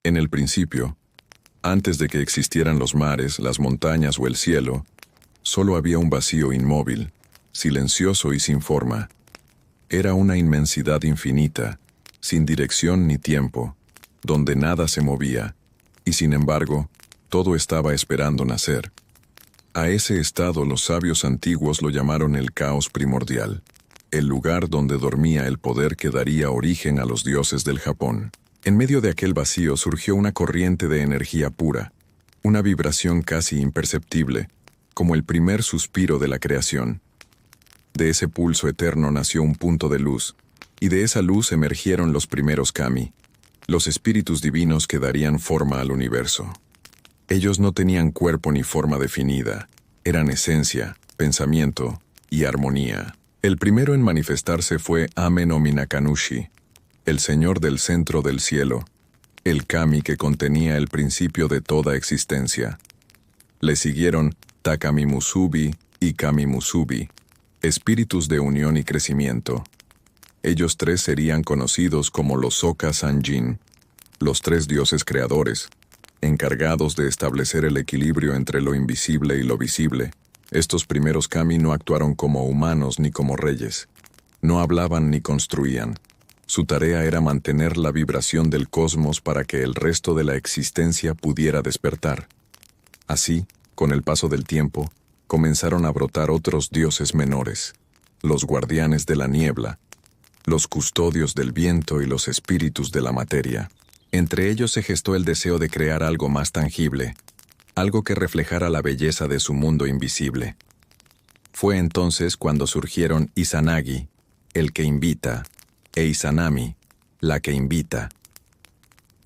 En el principio, antes de que existieran los mares, las montañas o el cielo, solo había un vacío inmóvil, silencioso y sin forma. Era una inmensidad infinita, sin dirección ni tiempo, donde nada se movía, y sin embargo, todo estaba esperando nacer. A ese estado los sabios antiguos lo llamaron el caos primordial, el lugar donde dormía el poder que daría origen a los dioses del Japón. En medio de aquel vacío surgió una corriente de energía pura, una vibración casi imperceptible, como el primer suspiro de la creación. De ese pulso eterno nació un punto de luz, y de esa luz emergieron los primeros kami, los espíritus divinos que darían forma al universo. Ellos no tenían cuerpo ni forma definida, eran esencia, pensamiento y armonía. El primero en manifestarse fue Ame no Minakanushi, el señor del centro del cielo, el kami que contenía el principio de toda existencia. Le siguieron Takami Musubi y Kami Musubi, espíritus de unión y crecimiento. Ellos tres serían conocidos como los Soka Sanjin, los tres dioses creadores, encargados de establecer el equilibrio entre lo invisible y lo visible. Estos primeros kami no actuaron como humanos ni como reyes. No hablaban ni construían. Su tarea era mantener la vibración del cosmos para que el resto de la existencia pudiera despertar. Así, con el paso del tiempo, comenzaron a brotar otros dioses menores, los guardianes de la niebla, los custodios del viento y los espíritus de la materia. Entre ellos se gestó el deseo de crear algo más tangible, algo que reflejara la belleza de su mundo invisible. Fue entonces cuando surgieron Izanagi, el que invita, e Izanami, la que invita.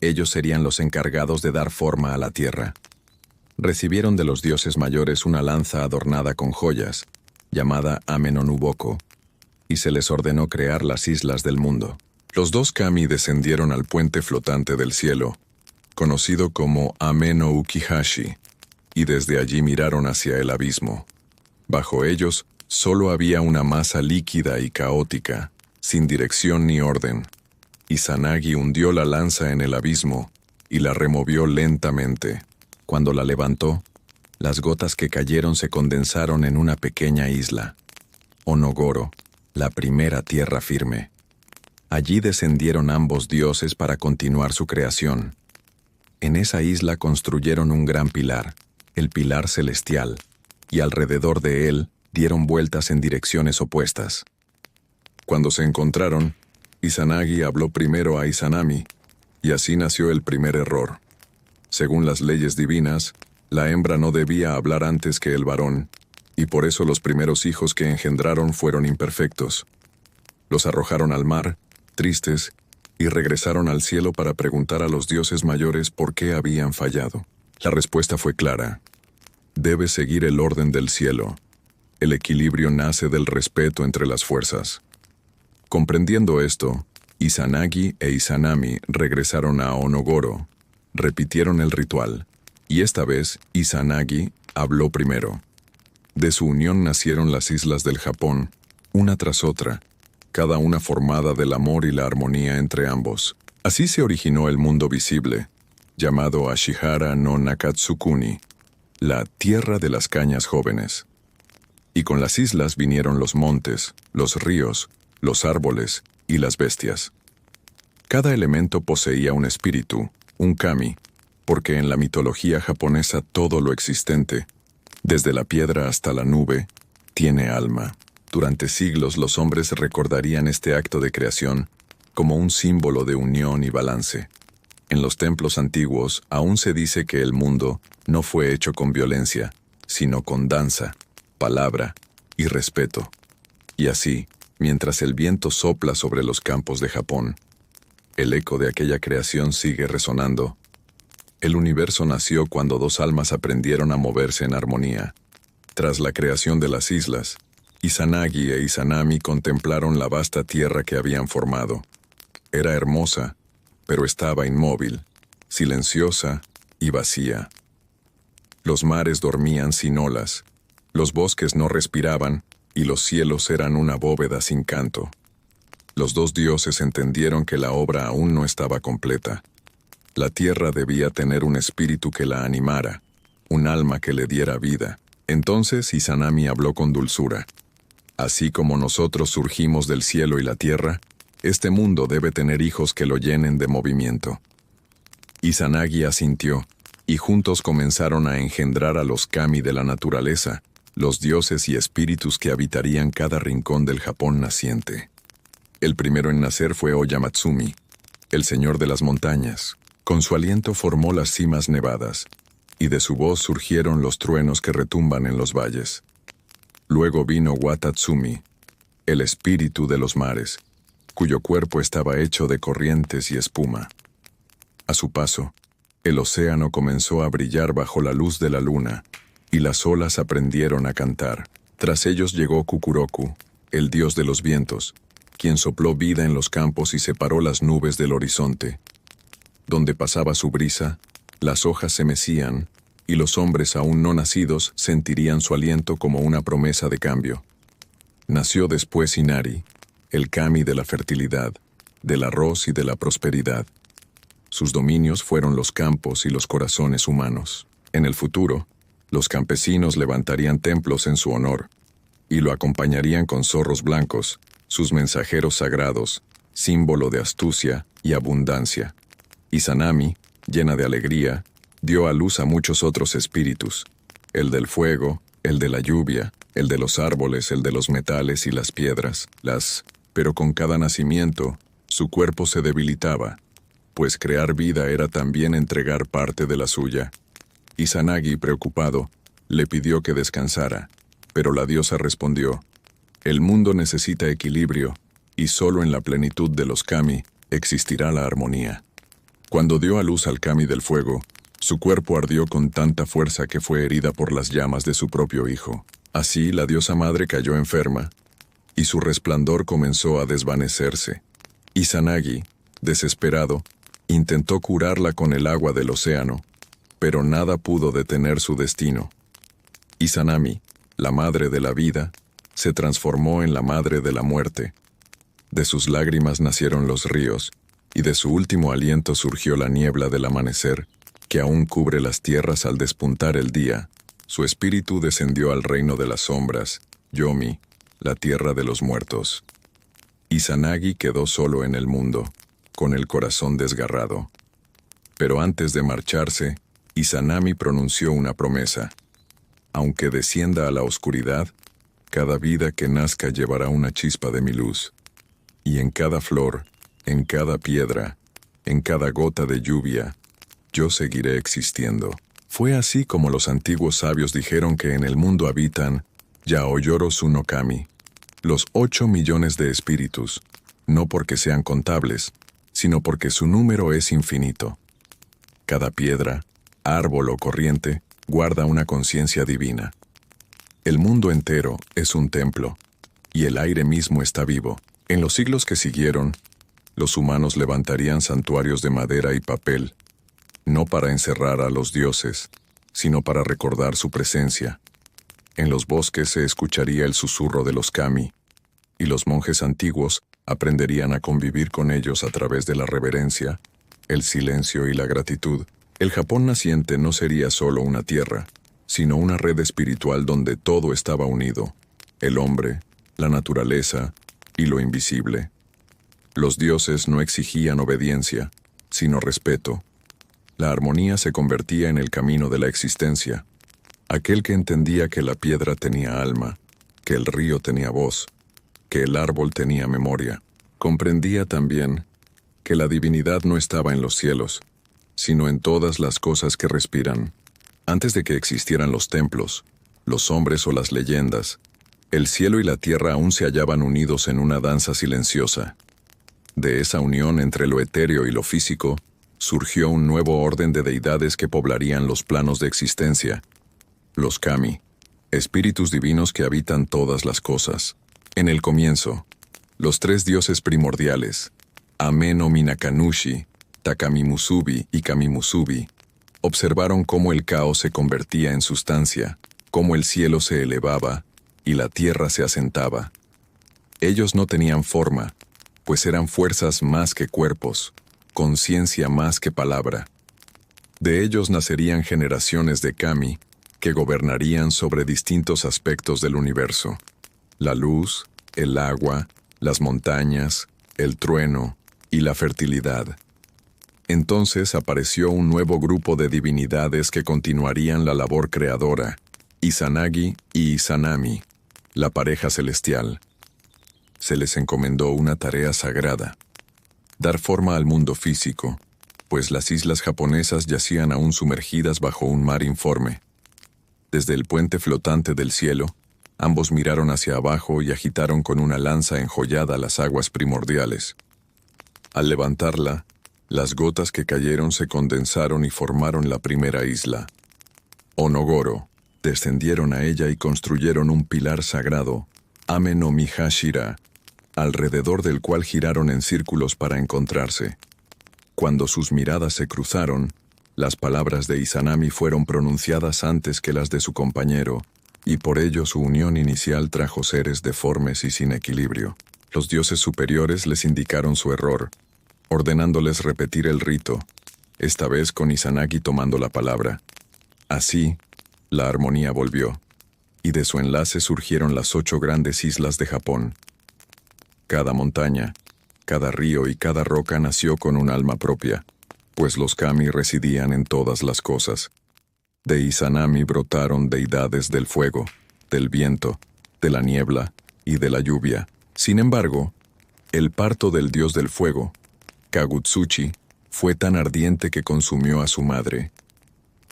Ellos serían los encargados de dar forma a la tierra. Recibieron de los dioses mayores una lanza adornada con joyas, llamada Ame no Nuboko, y se les ordenó crear las islas del mundo. Los dos kami descendieron al puente flotante del cielo, conocido como Ame no Ukihashi, y desde allí miraron hacia el abismo. Bajo ellos solo había una masa líquida y caótica, sin dirección ni orden. Izanagi hundió la lanza en el abismo y la removió lentamente. Cuando la levantó, las gotas que cayeron se condensaron en una pequeña isla, Onogoro, la primera tierra firme. Allí descendieron ambos dioses para continuar su creación. En esa isla construyeron un gran pilar, el pilar celestial, y alrededor de él dieron vueltas en direcciones opuestas. Cuando se encontraron, Izanagi habló primero a Izanami, y así nació el primer error. Según las leyes divinas, la hembra no debía hablar antes que el varón, y por eso los primeros hijos que engendraron fueron imperfectos. Los arrojaron al mar, tristes, y regresaron al cielo para preguntar a los dioses mayores por qué habían fallado. La respuesta fue clara. Debe seguir el orden del cielo. El equilibrio nace del respeto entre las fuerzas. Comprendiendo esto, Izanagi e Izanami regresaron a Onogoro, repitieron el ritual, y esta vez Izanagi habló primero. De su unión nacieron las islas del Japón, una tras otra, cada una formada del amor y la armonía entre ambos. Así se originó el mundo visible, llamado Ashihara no Nakatsukuni, la tierra de las cañas jóvenes. Y con las islas vinieron los montes, los ríos, los árboles y las bestias. Cada elemento poseía un espíritu, un kami, porque en la mitología japonesa todo lo existente, desde la piedra hasta la nube, tiene alma. Durante siglos los hombres recordarían este acto de creación como un símbolo de unión y balance. En los templos antiguos aún se dice que el mundo no fue hecho con violencia, sino con danza, palabra y respeto. Y así, mientras el viento sopla sobre los campos de Japón, el eco de aquella creación sigue resonando. El universo nació cuando dos almas aprendieron a moverse en armonía. Tras la creación de las islas, Izanagi e Izanami contemplaron la vasta tierra que habían formado. Era hermosa, pero estaba inmóvil, silenciosa y vacía. Los mares dormían sin olas, los bosques no respiraban y los cielos eran una bóveda sin canto. Los dos dioses entendieron que la obra aún no estaba completa. La tierra debía tener un espíritu que la animara, un alma que le diera vida. Entonces Izanami habló con dulzura. Así como nosotros surgimos del cielo y la tierra, este mundo debe tener hijos que lo llenen de movimiento. Izanagi asintió, y juntos comenzaron a engendrar a los kami de la naturaleza, los dioses y espíritus que habitarían cada rincón del Japón naciente. El primero en nacer fue Oyamatsumi, el señor de las montañas. Con su aliento formó las cimas nevadas, y de su voz surgieron los truenos que retumban en los valles. Luego vino Watatsumi, el espíritu de los mares, cuyo cuerpo estaba hecho de corrientes y espuma. A su paso, el océano comenzó a brillar bajo la luz de la luna, y las olas aprendieron a cantar. Tras ellos llegó Kukuroku, el dios de los vientos, quien sopló vida en los campos y separó las nubes del horizonte. Donde pasaba su brisa, las hojas se mecían, y los hombres aún no nacidos sentirían su aliento como una promesa de cambio. Nació después Inari, el kami de la fertilidad, del arroz y de la prosperidad. Sus dominios fueron los campos y los corazones humanos. En el futuro, los campesinos levantarían templos en su honor, y lo acompañarían con zorros blancos, sus mensajeros sagrados, símbolo de astucia y abundancia. Izanami, llena de alegría, dio a luz a muchos otros espíritus, el del fuego, el de la lluvia, el de los árboles, el de los metales y las piedras, pero con cada nacimiento, su cuerpo se debilitaba, pues crear vida era también entregar parte de la suya. Izanagi, preocupado, le pidió que descansara, pero la diosa respondió: «El mundo necesita equilibrio, y solo en la plenitud de los kami existirá la armonía». Cuando dio a luz al kami del fuego, su cuerpo ardió con tanta fuerza que fue herida por las llamas de su propio hijo. Así la diosa madre cayó enferma, y su resplandor comenzó a desvanecerse. Izanagi, desesperado, intentó curarla con el agua del océano, pero nada pudo detener su destino. Izanami, la madre de la vida, se transformó en la madre de la muerte. De sus lágrimas nacieron los ríos, y de su último aliento surgió la niebla del amanecer, que aún cubre las tierras al despuntar el día. Su espíritu descendió al reino de las sombras, Yomi, la tierra de los muertos. Izanagi quedó solo en el mundo, con el corazón desgarrado. Pero antes de marcharse, Izanami pronunció una promesa. Aunque descienda a la oscuridad, cada vida que nazca llevará una chispa de mi luz. Y en cada flor, en cada piedra, en cada gota de lluvia, yo seguiré existiendo. Fue así como los antiguos sabios dijeron que en el mundo habitan Yaoyoro Tsunokami, los 8 millones de espíritus, no porque sean contables, sino porque su número es infinito. Cada piedra, árbol o corriente guarda una conciencia divina. El mundo entero es un templo, y el aire mismo está vivo. En los siglos que siguieron, los humanos levantarían santuarios de madera y papel, no para encerrar a los dioses, sino para recordar su presencia. En los bosques se escucharía el susurro de los kami, y los monjes antiguos aprenderían a convivir con ellos a través de la reverencia, el silencio y la gratitud. El Japón naciente no sería solo una tierra, sino una red espiritual donde todo estaba unido: el hombre, la naturaleza y lo invisible. Los dioses no exigían obediencia, sino respeto. La armonía se convertía en el camino de la existencia. Aquel que entendía que la piedra tenía alma, que el río tenía voz, que el árbol tenía memoria, comprendía también que la divinidad no estaba en los cielos, sino en todas las cosas que respiran. Antes de que existieran los templos, los hombres o las leyendas, el cielo y la tierra aún se hallaban unidos en una danza silenciosa. De esa unión entre lo etéreo y lo físico, surgió un nuevo orden de deidades que poblarían los planos de existencia: los kami, espíritus divinos que habitan todas las cosas. En el comienzo, los 3 dioses primordiales, Ame no Minakanushi, Takamimusubi y Kamimusubi, observaron cómo el caos se convertía en sustancia, cómo el cielo se elevaba y la tierra se asentaba. Ellos no tenían forma, pues eran fuerzas más que cuerpos. conciencia más que palabra. De ellos nacerían generaciones de kami que gobernarían sobre distintos aspectos del universo: la luz, el agua, las montañas, el trueno y la fertilidad. Entonces apareció un nuevo grupo de divinidades que continuarían la labor creadora: Izanagi y Izanami, la pareja celestial. Se les encomendó una tarea sagrada: dar forma al mundo físico, pues las islas japonesas yacían aún sumergidas bajo un mar informe. Desde el puente flotante del cielo, ambos miraron hacia abajo y agitaron con una lanza enjollada las aguas primordiales. Al levantarla, las gotas que cayeron se condensaron y formaron la primera isla, Onogoro. Descendieron a ella y construyeron un pilar sagrado, Ame no Mihashira, alrededor del cual giraron en círculos para encontrarse. Cuando sus miradas se cruzaron, las palabras de Izanami fueron pronunciadas antes que las de su compañero, y por ello su unión inicial trajo seres deformes y sin equilibrio. Los dioses superiores les indicaron su error, ordenándoles repetir el rito, esta vez con Izanagi tomando la palabra. Así, la armonía volvió, y de su enlace surgieron las 8 grandes islas de Japón. Cada montaña, cada río y cada roca nació con un alma propia, pues los kami residían en todas las cosas. De Izanami brotaron deidades del fuego, del viento, de la niebla y de la lluvia. Sin embargo, el parto del dios del fuego, Kagutsuchi, fue tan ardiente que consumió a su madre.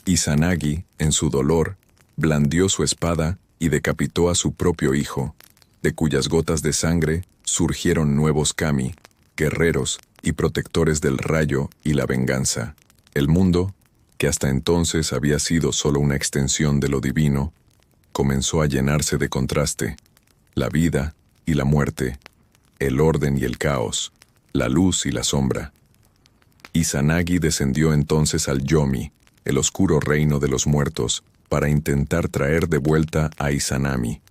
Izanagi, en su dolor, blandió su espada y decapitó a su propio hijo, de cuyas gotas de sangre surgieron nuevos kami, guerreros y protectores del rayo y la venganza. El mundo, que hasta entonces había sido solo una extensión de lo divino, comenzó a llenarse de contraste: la vida y la muerte, el orden y el caos, la luz y la sombra. Izanagi descendió entonces al Yomi, el oscuro reino de los muertos, para intentar traer de vuelta a Izanami.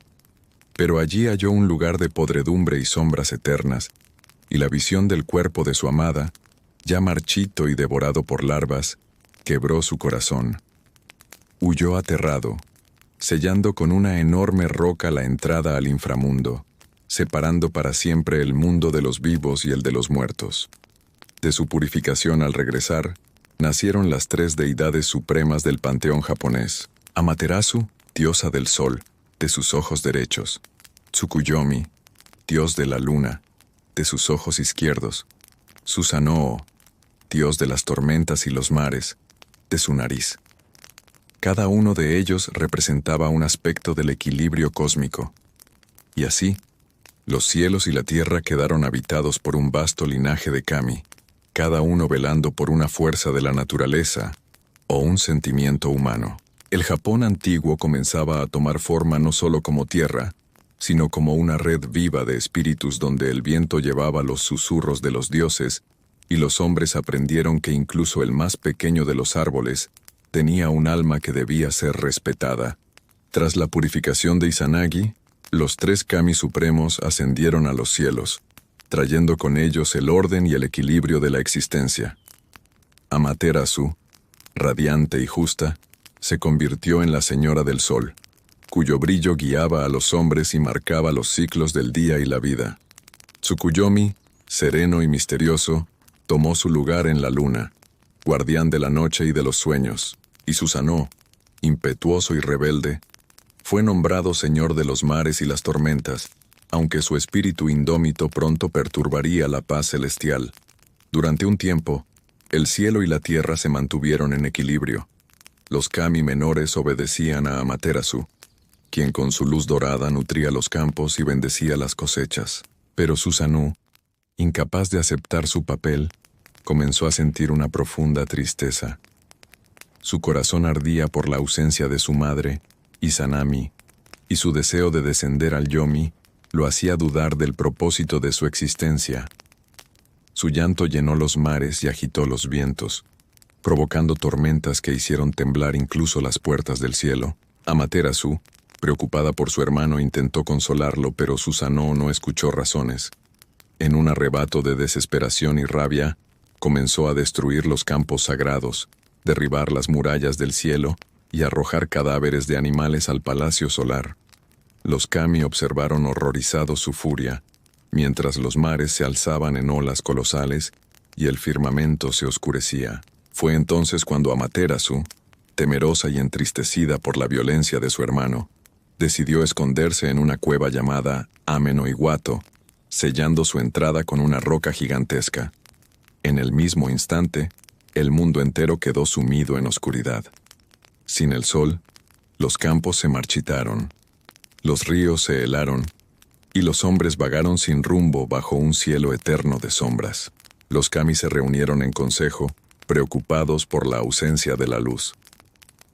Pero allí halló un lugar de podredumbre y sombras eternas, y la visión del cuerpo de su amada, ya marchito y devorado por larvas, quebró su corazón. Huyó aterrado, sellando con una enorme roca la entrada al inframundo, separando para siempre el mundo de los vivos y el de los muertos. De su purificación al regresar, nacieron las 3 deidades supremas del panteón japonés: Amaterasu, diosa del sol, de sus ojos derechos; Tsukuyomi, dios de la luna, de sus ojos izquierdos; Susanoo, dios de las tormentas y los mares, de su nariz. Cada uno de ellos representaba un aspecto del equilibrio cósmico. Y así, los cielos y la tierra quedaron habitados por un vasto linaje de kami, cada uno velando por una fuerza de la naturaleza o un sentimiento humano. El Japón antiguo comenzaba a tomar forma no solo como tierra, sino como una red viva de espíritus donde el viento llevaba los susurros de los dioses, y los hombres aprendieron que incluso el más pequeño de los árboles tenía un alma que debía ser respetada. Tras la purificación de Izanagi, los 3 kami supremos ascendieron a los cielos, trayendo con ellos el orden y el equilibrio de la existencia. Amaterasu, radiante y justa, se convirtió en la Señora del Sol, cuyo brillo guiaba a los hombres y marcaba los ciclos del día y la vida. Tsukuyomi, sereno y misterioso, tomó su lugar en la luna, guardián de la noche y de los sueños, y Susanoo, impetuoso y rebelde, fue nombrado señor de los mares y las tormentas, aunque su espíritu indómito pronto perturbaría la paz celestial. Durante un tiempo, el cielo y la tierra se mantuvieron en equilibrio. Los kami menores obedecían a Amaterasu, quien con su luz dorada nutría los campos y bendecía las cosechas. Pero Susanoo, incapaz de aceptar su papel, comenzó a sentir una profunda tristeza. Su corazón ardía por la ausencia de su madre, Izanami, y su deseo de descender al Yomi lo hacía dudar del propósito de su existencia. Su llanto llenó los mares y agitó los vientos, provocando tormentas que hicieron temblar incluso las puertas del cielo. Amaterasu, preocupada por su hermano, intentó consolarlo, pero Susanoo no escuchó razones. En un arrebato de desesperación y rabia, Comenzó a destruir los campos sagrados, derribar las murallas del cielo y arrojar cadáveres de animales al palacio solar. Los kami observaron horrorizados su furia, mientras los mares se alzaban en olas colosales y el firmamento se oscurecía. Fue entonces cuando Amaterasu, temerosa y entristecida por la violencia de su hermano, decidió esconderse en una cueva llamada Ame-no-Iwato, sellando su entrada con una roca gigantesca. En el mismo instante, el mundo entero quedó sumido en oscuridad. Sin el sol, los campos se marchitaron, los ríos se helaron, y los hombres vagaron sin rumbo bajo un cielo eterno de sombras. Los kami se reunieron en consejo, preocupados por la ausencia de la luz.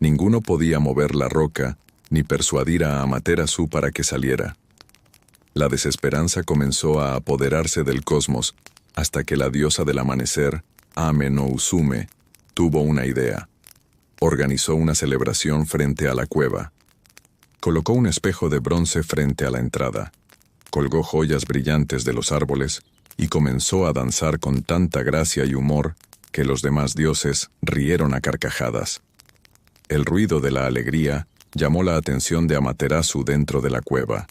Ninguno podía mover la roca, ni persuadir a Amaterasu para que saliera. La desesperanza comenzó a apoderarse del cosmos, hasta que la diosa del amanecer, Ame-no-Usume, tuvo una idea. Organizó una celebración frente a la cueva. Colocó un espejo de bronce frente a la entrada, colgó joyas brillantes de los árboles y comenzó a danzar con tanta gracia y humor que los demás dioses rieron a carcajadas. El ruido de la alegría llamó la atención de Amaterasu dentro de la cueva.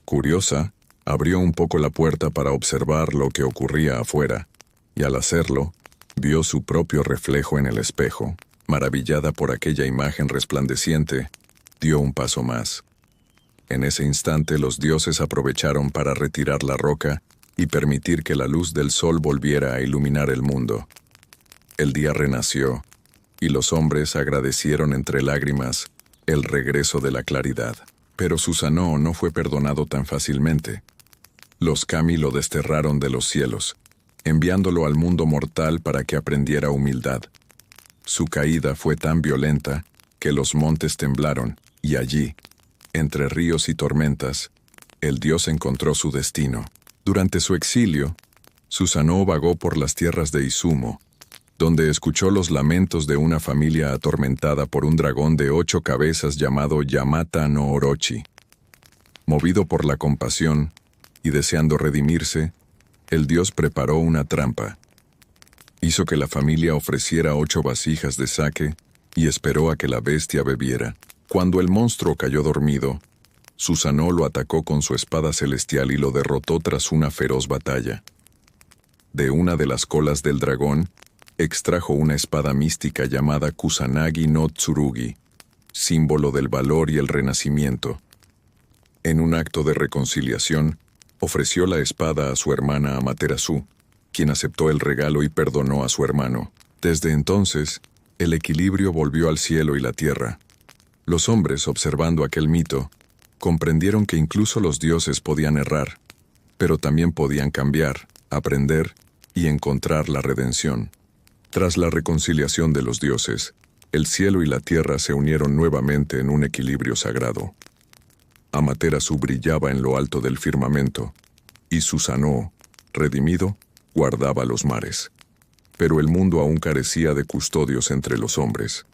Curiosa, abrió un poco la puerta para observar lo que ocurría afuera, y al hacerlo, vio su propio reflejo en el espejo. Maravillada por aquella imagen resplandeciente, dio un paso más. En ese instante los dioses aprovecharon para retirar la roca y permitir que la luz del sol volviera a iluminar el mundo. El día renació, y los hombres agradecieron entre lágrimas el regreso de la claridad. Pero Susanoo no fue perdonado tan fácilmente. Los kami lo desterraron de los cielos, enviándolo al mundo mortal para que aprendiera humildad. Su caída fue tan violenta que los montes temblaron, y allí, entre ríos y tormentas, el dios encontró su destino. Durante su exilio, Susanoo vagó por las tierras de Izumo, donde escuchó los lamentos de una familia atormentada por un dragón de 8 cabezas llamado Yamata no Orochi. Movido por la compasión y deseando redimirse, el dios preparó una trampa. Hizo que la familia ofreciera 8 vasijas de sake y esperó a que la bestia bebiera. Cuando el monstruo cayó dormido, Susanoo lo atacó con su espada celestial y lo derrotó tras una feroz batalla. De una de las colas del dragón, extrajo una espada mística llamada Kusanagi no Tsurugi, símbolo del valor y el renacimiento. En un acto de reconciliación, ofreció la espada a su hermana Amaterasu, quien aceptó el regalo y perdonó a su hermano. Desde entonces, el equilibrio volvió al cielo y la tierra. Los hombres, observando aquel mito, comprendieron que incluso los dioses podían errar, pero también podían cambiar, aprender y encontrar la redención. Tras la reconciliación de los dioses, el cielo y la tierra se unieron nuevamente en un equilibrio sagrado. Amaterasu brillaba en lo alto del firmamento, y Susanoo, redimido, guardaba los mares. Pero el mundo aún carecía de custodios entre los hombres.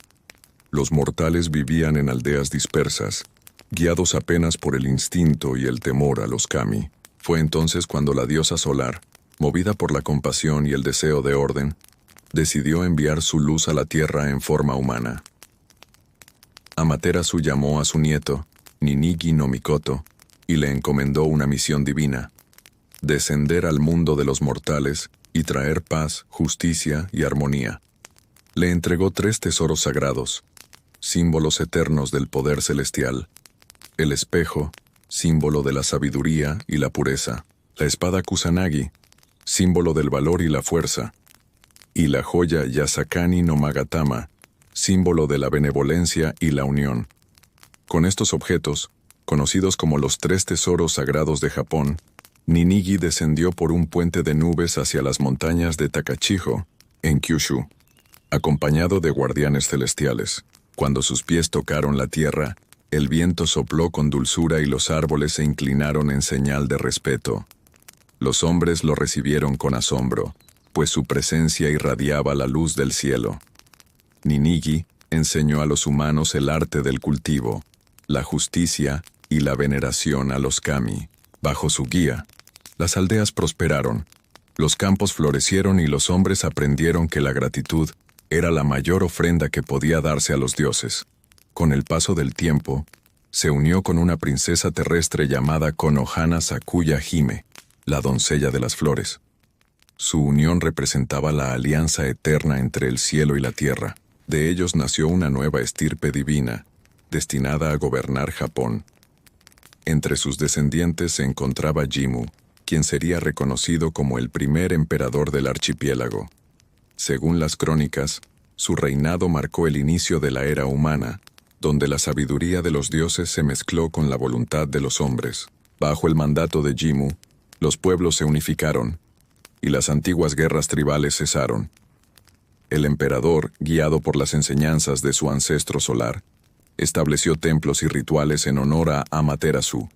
Los mortales vivían en aldeas dispersas, guiados apenas por el instinto y el temor a los kami. Fue entonces cuando la diosa solar, movida por la compasión y el deseo de orden, decidió enviar su luz a la tierra en forma humana. Amaterasu llamó a su nieto, Ninigi no Mikoto, y le encomendó una misión divina: descender al mundo de los mortales y traer paz, justicia y armonía. Le entregó 3 tesoros sagrados, símbolos eternos del poder celestial: el espejo, símbolo de la sabiduría y la pureza; la espada Kusanagi, símbolo del valor y la fuerza; y la joya Yasakani no Magatama, símbolo de la benevolencia y la unión. Con estos objetos, conocidos como los 3 tesoros sagrados de Japón, Ninigi descendió por un puente de nubes hacia las montañas de Takachiho, en Kyushu, acompañado de guardianes celestiales. Cuando sus pies tocaron la tierra, el viento sopló con dulzura y los árboles se inclinaron en señal de respeto. Los hombres lo recibieron con asombro, pues su presencia irradiaba la luz del cielo. Ninigi enseñó a los humanos el arte del cultivo, la justicia y la veneración a los kami. Bajo su guía, las aldeas prosperaron, Los campos florecieron y los hombres aprendieron que la gratitud era la mayor ofrenda que podía darse a los dioses. Con el paso del tiempo, se unió con una princesa terrestre llamada Konohana Sakuya Hime, la doncella de las flores. Su unión representaba la alianza eterna entre el cielo y la tierra. De ellos nació una nueva estirpe divina, destinada a gobernar Japón. Entre sus descendientes se encontraba Jimmu, quien sería reconocido como el primer emperador del archipiélago. Según las crónicas, su reinado marcó el inicio de la era humana, donde la sabiduría de los dioses se mezcló con la voluntad de los hombres. Bajo el mandato de Jimmu, los pueblos se unificaron, y las antiguas guerras tribales cesaron. El emperador, guiado por las enseñanzas de su ancestro solar, estableció templos y rituales en honor a Amaterasu,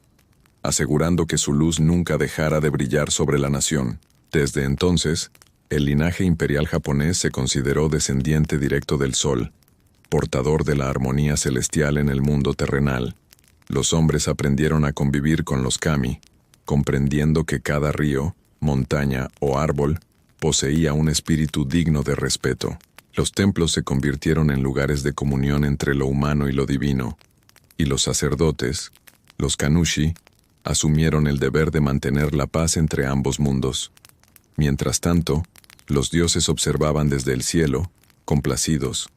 asegurando que su luz nunca dejara de brillar sobre la nación. Desde entonces, el linaje imperial japonés se consideró descendiente directo del Sol, portador de la armonía celestial en el mundo terrenal. Los hombres aprendieron a convivir con los kami, comprendiendo que cada río, montaña o árbol poseía un espíritu digno de respeto. Los templos se convirtieron en lugares de comunión entre lo humano y lo divino, y los sacerdotes, los kannushi, asumieron el deber de mantener la paz entre ambos mundos. Mientras tanto, los dioses observaban desde el cielo, complacidos.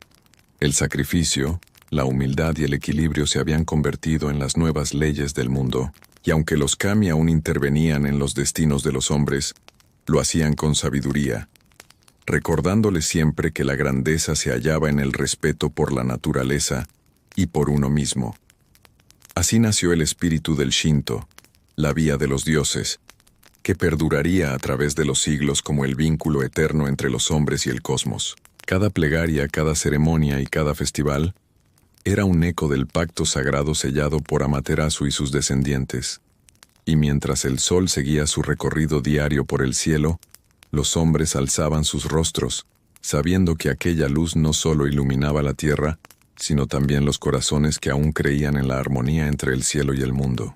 El sacrificio, la humildad y el equilibrio se habían convertido en las nuevas leyes del mundo, y aunque los kami aún intervenían en los destinos de los hombres, lo hacían con sabiduría, recordándoles siempre que la grandeza se hallaba en el respeto por la naturaleza y por uno mismo. Así nació el espíritu del Shinto, la vía de los dioses, que perduraría a través de los siglos como el vínculo eterno entre los hombres y el cosmos. Cada plegaria, cada ceremonia y cada festival era un eco del pacto sagrado sellado por Amaterasu y sus descendientes. Y mientras el sol seguía su recorrido diario por el cielo, los hombres alzaban sus rostros, sabiendo que aquella luz no solo iluminaba la tierra, sino también los corazones que aún creían en la armonía entre el cielo y el mundo.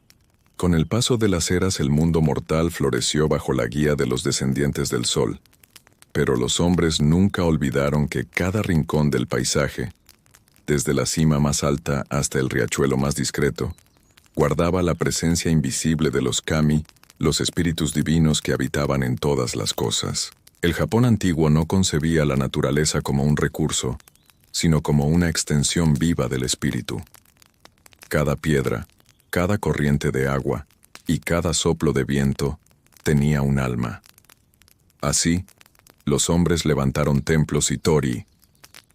Con el paso de las eras el mundo mortal floreció bajo la guía de los descendientes del sol, pero los hombres nunca olvidaron que cada rincón del paisaje, desde la cima más alta hasta el riachuelo más discreto, guardaba la presencia invisible de los kami, los espíritus divinos que habitaban en todas las cosas. El Japón antiguo no concebía la naturaleza como un recurso, sino como una extensión viva del espíritu. Cada piedra, cada corriente de agua y cada soplo de viento tenía un alma. Así, los hombres levantaron templos y torii,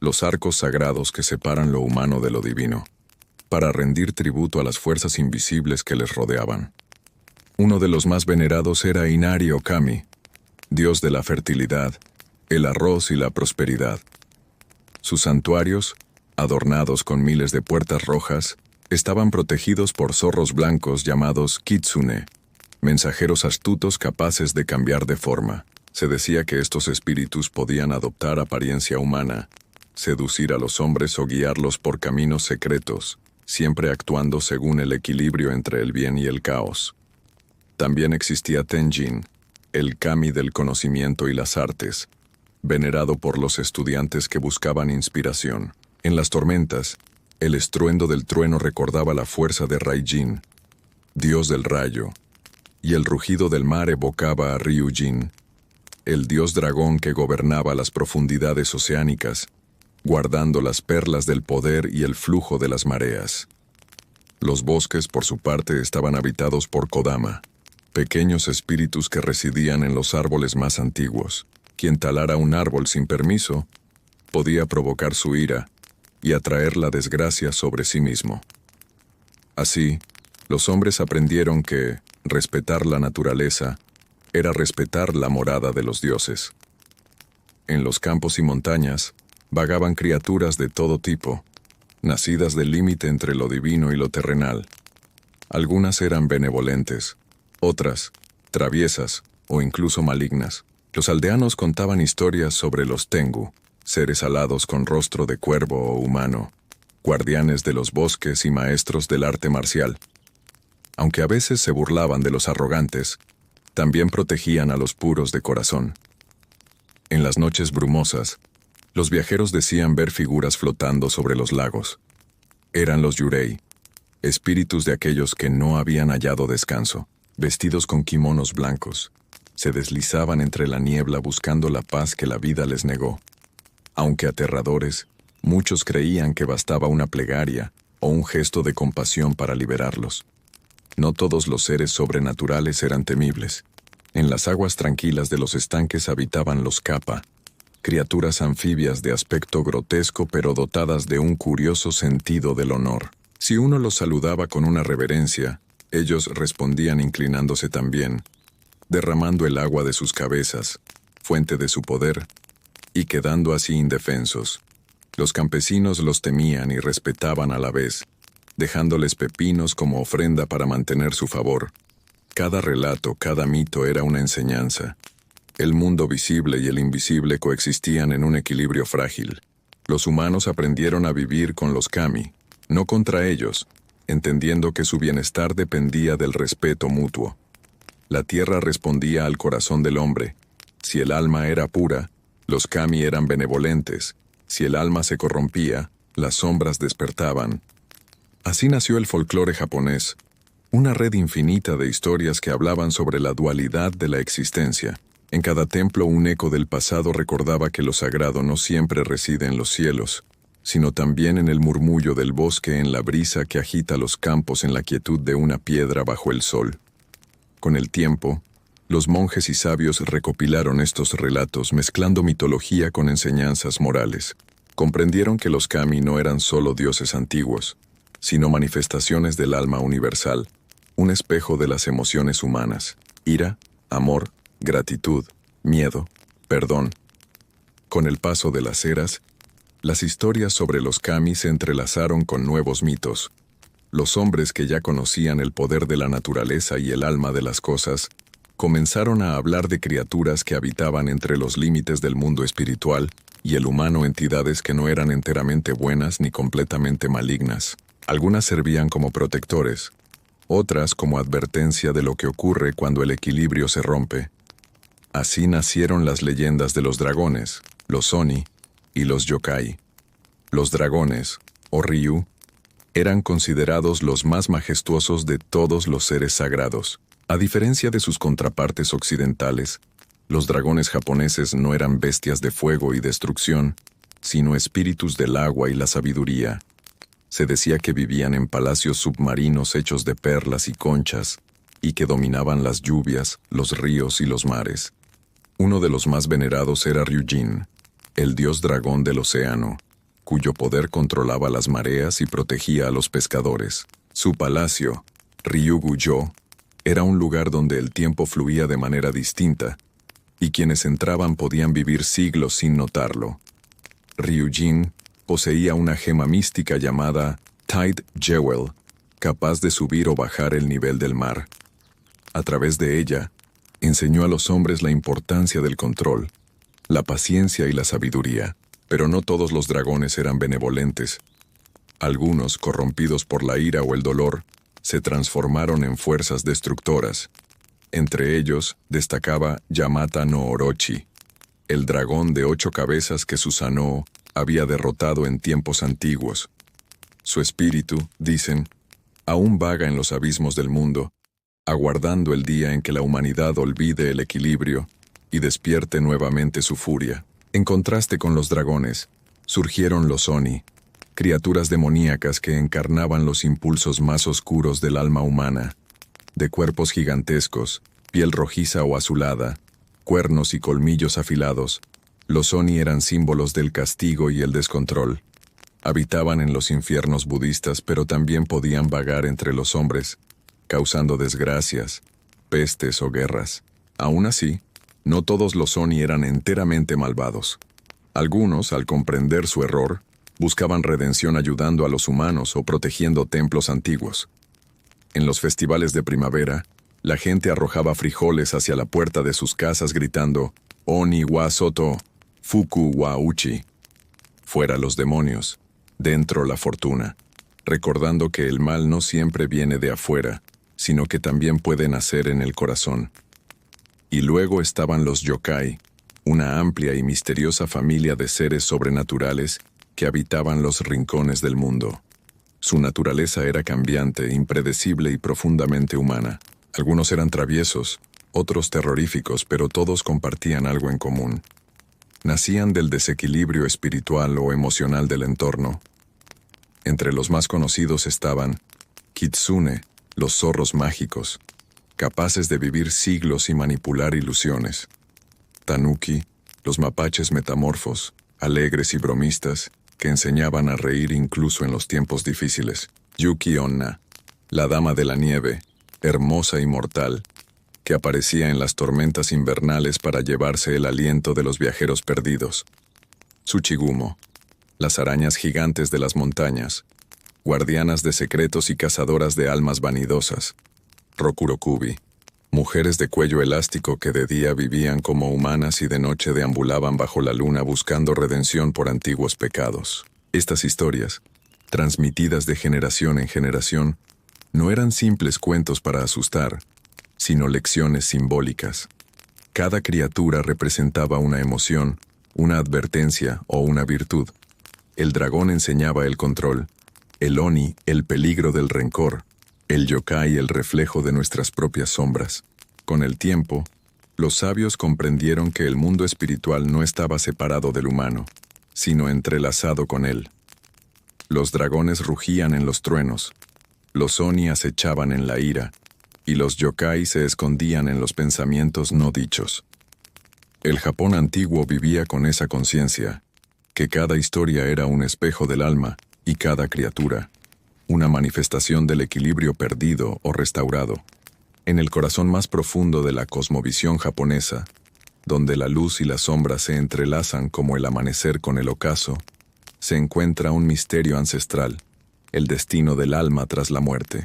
los arcos sagrados que separan lo humano de lo divino, para rendir tributo a las fuerzas invisibles que les rodeaban. Uno de los más venerados era Inari o Kami, dios de la fertilidad, el arroz y la prosperidad. Sus santuarios, adornados con miles de puertas rojas, estaban protegidos por zorros blancos llamados kitsune, mensajeros astutos capaces de cambiar de forma. Se decía que estos espíritus podían adoptar apariencia humana, seducir a los hombres o guiarlos por caminos secretos, siempre actuando según el equilibrio entre el bien y el caos. También existía Tenjin, el kami del conocimiento y las artes, venerado por los estudiantes que buscaban inspiración. En las tormentas, el estruendo del trueno recordaba la fuerza de Raijin, dios del rayo, y el rugido del mar evocaba a Ryujin, el dios dragón que gobernaba las profundidades oceánicas, guardando las perlas del poder y el flujo de las mareas. Los bosques, por su parte, estaban habitados por Kodama, pequeños espíritus que residían en los árboles más antiguos. Quien talara un árbol sin permiso podía provocar su ira y atraer la desgracia sobre sí mismo. Así, los hombres aprendieron que respetar la naturaleza era respetar la morada de los dioses. En los campos y montañas vagaban criaturas de todo tipo, nacidas del límite entre lo divino y lo terrenal. Algunas eran benevolentes, otras traviesas o incluso malignas. Los aldeanos contaban historias sobre los tengu, seres alados con rostro de cuervo o humano, guardianes de los bosques y maestros del arte marcial. Aunque a veces se burlaban de los arrogantes, también protegían a los puros de corazón. En las noches brumosas, los viajeros decían ver figuras flotando sobre los lagos. Eran los yurei, espíritus de aquellos que no habían hallado descanso, vestidos con kimonos blancos. Se deslizaban entre la niebla buscando la paz que la vida les negó. Aunque aterradores, muchos creían que bastaba una plegaria o un gesto de compasión para liberarlos. No todos los seres sobrenaturales eran temibles. En las aguas tranquilas de los estanques habitaban los kappa, criaturas anfibias de aspecto grotesco pero dotadas de un curioso sentido del honor. Si uno los saludaba con una reverencia, ellos respondían inclinándose también, derramando el agua de sus cabezas, fuente de su poder, y quedando así indefensos. Los campesinos los temían y respetaban a la vez, dejándoles pepinos como ofrenda para mantener su favor. Cada relato, cada mito era una enseñanza. El mundo visible y el invisible coexistían en un equilibrio frágil. Los humanos aprendieron a vivir con los kami, no contra ellos, entendiendo que su bienestar dependía del respeto mutuo. La tierra respondía al corazón del hombre. Si el alma era pura, los kami eran benevolentes. Si el alma se corrompía, las sombras despertaban. Así nació el folclore japonés, una red infinita de historias que hablaban sobre la dualidad de la existencia. En cada templo un eco del pasado recordaba que lo sagrado no siempre reside en los cielos, sino también en el murmullo del bosque, en la brisa que agita los campos, en la quietud de una piedra bajo el sol. Con el tiempo, los monjes y sabios recopilaron estos relatos mezclando mitología con enseñanzas morales. Comprendieron que los kami no eran solo dioses antiguos, sino manifestaciones del alma universal, un espejo de las emociones humanas: ira, amor, gratitud, miedo, perdón. Con el paso de las eras, las historias sobre los kami se entrelazaron con nuevos mitos. Los hombres que ya conocían el poder de la naturaleza y el alma de las cosas, comenzaron a hablar de criaturas que habitaban entre los límites del mundo espiritual y el humano, entidades que no eran enteramente buenas ni completamente malignas. Algunas servían como protectores, otras como advertencia de lo que ocurre cuando el equilibrio se rompe. Así nacieron las leyendas de los dragones, los oni y los yokai. Los dragones, o ryu, eran considerados los más majestuosos de todos los seres sagrados. A diferencia de sus contrapartes occidentales, los dragones japoneses no eran bestias de fuego y destrucción, sino espíritus del agua y la sabiduría. Se decía que vivían en palacios submarinos hechos de perlas y conchas, y que dominaban las lluvias, los ríos y los mares. Uno de los más venerados era Ryujin, el dios dragón del océano, cuyo poder controlaba las mareas y protegía a los pescadores. Su palacio, Ryugu-jo, era un lugar donde el tiempo fluía de manera distinta, y quienes entraban podían vivir siglos sin notarlo. Ryujin poseía una gema mística llamada Tide Jewel, capaz de subir o bajar el nivel del mar. A través de ella, enseñó a los hombres la importancia del control, la paciencia y la sabiduría. Pero no todos los dragones eran benevolentes. Algunos, corrompidos por la ira o el dolor, se transformaron en fuerzas destructoras. Entre ellos destacaba Yamata no Orochi, el dragón de 8 cabezas que Susanoo había derrotado en tiempos antiguos. Su espíritu, dicen, aún vaga en los abismos del mundo, aguardando el día en que la humanidad olvide el equilibrio y despierte nuevamente su furia. En contraste con los dragones, surgieron los oni, criaturas demoníacas que encarnaban los impulsos más oscuros del alma humana. De cuerpos gigantescos, piel rojiza o azulada, cuernos y colmillos afilados, los oni eran símbolos del castigo y el descontrol. Habitaban en los infiernos budistas, pero también podían vagar entre los hombres, causando desgracias, pestes o guerras. Aún así, no todos los oni eran enteramente malvados. Algunos, al comprender su error, buscaban redención ayudando a los humanos o protegiendo templos antiguos. En los festivales de primavera, la gente arrojaba frijoles hacia la puerta de sus casas gritando «Oni wa soto, fuku wa uchi». Fuera los demonios, dentro la fortuna, recordando que el mal no siempre viene de afuera, sino que también puede nacer en el corazón. Y luego estaban los yokai, una amplia y misteriosa familia de seres sobrenaturales que habitaban los rincones del mundo. Su naturaleza era cambiante, impredecible y profundamente humana. Algunos eran traviesos, otros terroríficos, pero todos compartían algo en común. Nacían del desequilibrio espiritual o emocional del entorno. Entre los más conocidos estaban Kitsune, los zorros mágicos, capaces de vivir siglos y manipular ilusiones; Tanuki, los mapaches metamorfos, alegres y bromistas, que enseñaban a reír incluso en los tiempos difíciles; Yuki Onna, la dama de la nieve, hermosa y mortal, que aparecía en las tormentas invernales para llevarse el aliento de los viajeros perdidos; Tsuchigumo, las arañas gigantes de las montañas, guardianas de secretos y cazadoras de almas vanidosas; Rokurokubi, mujeres de cuello elástico que de día vivían como humanas y de noche deambulaban bajo la luna buscando redención por antiguos pecados. Estas historias, transmitidas de generación en generación, no eran simples cuentos para asustar, sino lecciones simbólicas. Cada criatura representaba una emoción, una advertencia o una virtud. El dragón enseñaba el control, el oni el peligro del rencor, el yokai el reflejo de nuestras propias sombras. Con el tiempo, los sabios comprendieron que el mundo espiritual no estaba separado del humano, sino entrelazado con él. Los dragones rugían en los truenos, los oni acechaban en la ira, y los yokai se escondían en los pensamientos no dichos. El Japón antiguo vivía con esa conciencia, que cada historia era un espejo del alma, y cada criatura, una manifestación del equilibrio perdido o restaurado. En el corazón más profundo de la cosmovisión japonesa, donde la luz y la sombra se entrelazan como el amanecer con el ocaso, se encuentra un misterio ancestral, el destino del alma tras la muerte.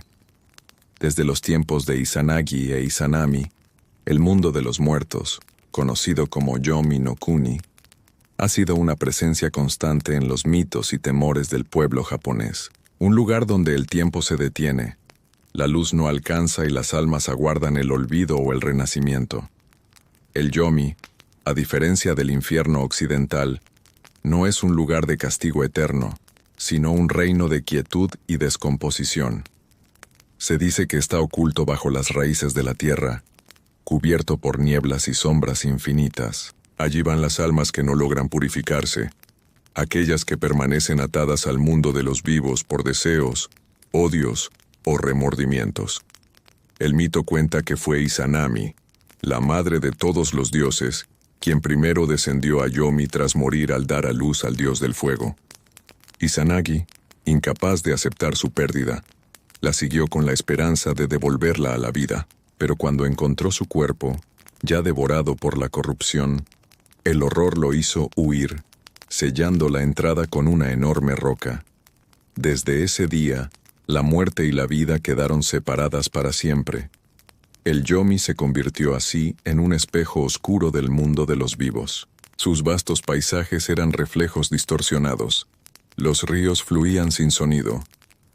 Desde los tiempos de Izanagi e Izanami, el mundo de los muertos, conocido como Yomi no Kuni, ha sido una presencia constante en los mitos y temores del pueblo japonés. Un lugar donde el tiempo se detiene, la luz no alcanza y las almas aguardan el olvido o el renacimiento. El Yomi, a diferencia del infierno occidental, no es un lugar de castigo eterno, sino un reino de quietud y descomposición. Se dice que está oculto bajo las raíces de la tierra, cubierto por nieblas y sombras infinitas. Allí van las almas que no logran purificarse, aquellas que permanecen atadas al mundo de los vivos por deseos, odios o remordimientos. El mito cuenta que fue Izanami, la madre de todos los dioses, quien primero descendió a Yomi tras morir al dar a luz al dios del fuego. Izanagi, incapaz de aceptar su pérdida, la siguió con la esperanza de devolverla a la vida, pero cuando encontró su cuerpo, ya devorado por la corrupción, el horror lo hizo huir, sellando la entrada con una enorme roca. Desde ese día, la muerte y la vida quedaron separadas para siempre. El Yomi se convirtió así en un espejo oscuro del mundo de los vivos. Sus vastos paisajes eran reflejos distorsionados. Los ríos fluían sin sonido.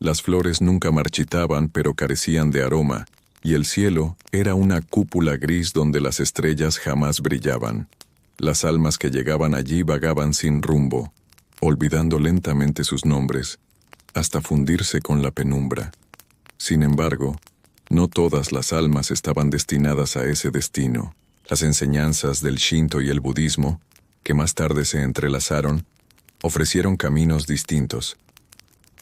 Las flores nunca marchitaban pero carecían de aroma, y el cielo era una cúpula gris donde las estrellas jamás brillaban. Las almas que llegaban allí vagaban sin rumbo, olvidando lentamente sus nombres, hasta fundirse con la penumbra. Sin embargo, no todas las almas estaban destinadas a ese destino. Las enseñanzas del Shinto y el budismo, que más tarde se entrelazaron, ofrecieron caminos distintos.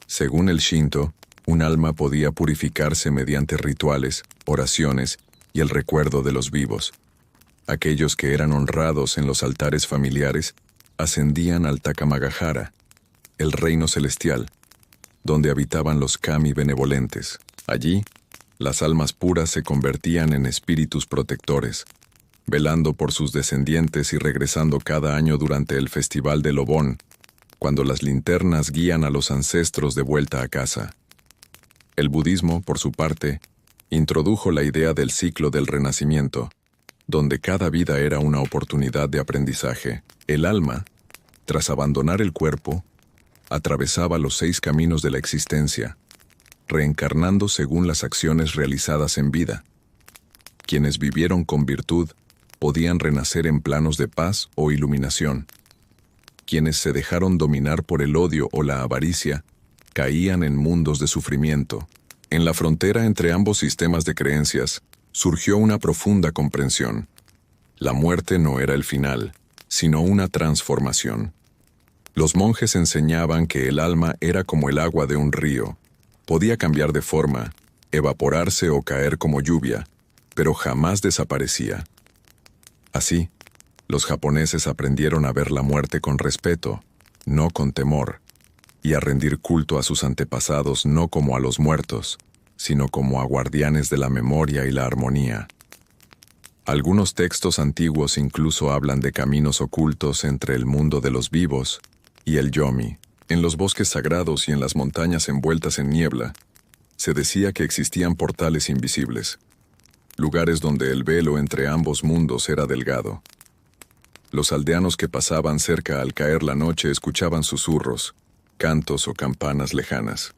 Según el Shinto, un alma podía purificarse mediante rituales, oraciones y el recuerdo de los vivos. Aquellos que eran honrados en los altares familiares ascendían al Takamagahara, el reino celestial, donde habitaban los kami benevolentes. Allí, las almas puras se convertían en espíritus protectores, velando por sus descendientes y regresando cada año durante el Festival del Obon, cuando las linternas guían a los ancestros de vuelta a casa. El budismo, por su parte, introdujo la idea del ciclo del renacimiento, donde cada vida era una oportunidad de aprendizaje. El alma, tras abandonar el cuerpo, atravesaba los 6 caminos de la existencia, reencarnando según las acciones realizadas en vida. Quienes vivieron con virtud podían renacer en planos de paz o iluminación. Quienes se dejaron dominar por el odio o la avaricia caían en mundos de sufrimiento. En la frontera entre ambos sistemas de creencias surgió una profunda comprensión. La muerte no era el final, sino una transformación. Los monjes enseñaban que el alma era como el agua de un río. Podía cambiar de forma, evaporarse o caer como lluvia, pero jamás desaparecía. Así, los japoneses aprendieron a ver la muerte con respeto, no con temor, y a rendir culto a sus antepasados no como a los muertos, sino como a guardianes de la memoria y la armonía. Algunos textos antiguos incluso hablan de caminos ocultos entre el mundo de los vivos y el yomi. En los bosques sagrados y en las montañas envueltas en niebla, se decía que existían portales invisibles, lugares donde el velo entre ambos mundos era delgado. Los aldeanos que pasaban cerca al caer la noche escuchaban susurros, cantos o campanas lejanas.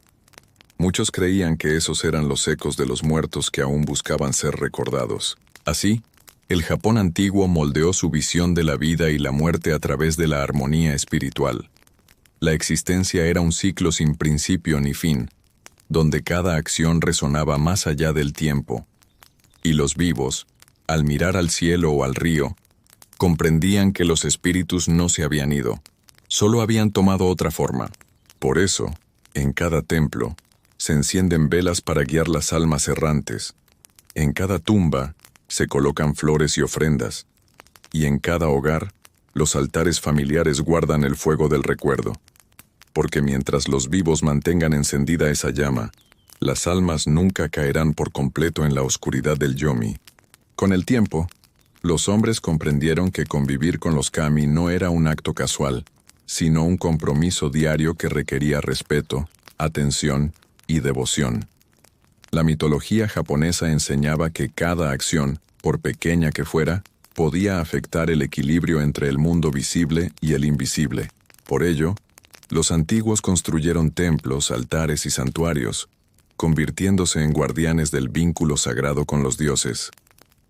Muchos creían que esos eran los ecos de los muertos que aún buscaban ser recordados. Así, el Japón antiguo moldeó su visión de la vida y la muerte a través de la armonía espiritual. La existencia era un ciclo sin principio ni fin, donde cada acción resonaba más allá del tiempo. Y los vivos, al mirar al cielo o al río, comprendían que los espíritus no se habían ido, solo habían tomado otra forma. Por eso, en cada templo, se encienden velas para guiar las almas errantes. En cada tumba, se colocan flores y ofrendas. Y en cada hogar, los altares familiares guardan el fuego del recuerdo. Porque mientras los vivos mantengan encendida esa llama, las almas nunca caerán por completo en la oscuridad del yomi. Con el tiempo, los hombres comprendieron que convivir con los kami no era un acto casual, sino un compromiso diario que requería respeto, atención y devoción. La mitología japonesa enseñaba que cada acción, por pequeña que fuera, podía afectar el equilibrio entre el mundo visible y el invisible. Por ello, los antiguos construyeron templos, altares y santuarios, convirtiéndose en guardianes del vínculo sagrado con los dioses.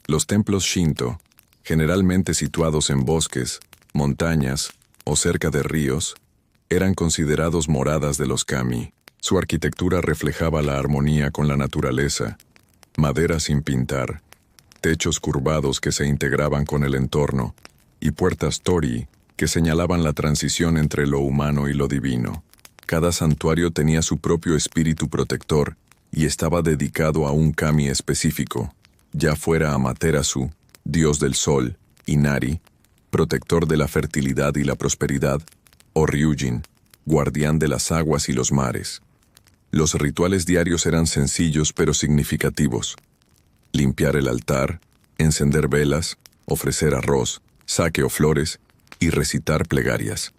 Los templos Shinto, generalmente situados en bosques, montañas o cerca de ríos, eran considerados moradas de los kami. Su arquitectura reflejaba la armonía con la naturaleza, madera sin pintar, techos curvados que se integraban con el entorno, y puertas torii que señalaban la transición entre lo humano y lo divino. Cada santuario tenía su propio espíritu protector y estaba dedicado a un kami específico, ya fuera Amaterasu, dios del sol, Inari, protector de la fertilidad y la prosperidad, o Ryujin, guardián de las aguas y los mares. Los rituales diarios eran sencillos pero significativos. Limpiar el altar, encender velas, ofrecer arroz, sake o flores y recitar plegarias.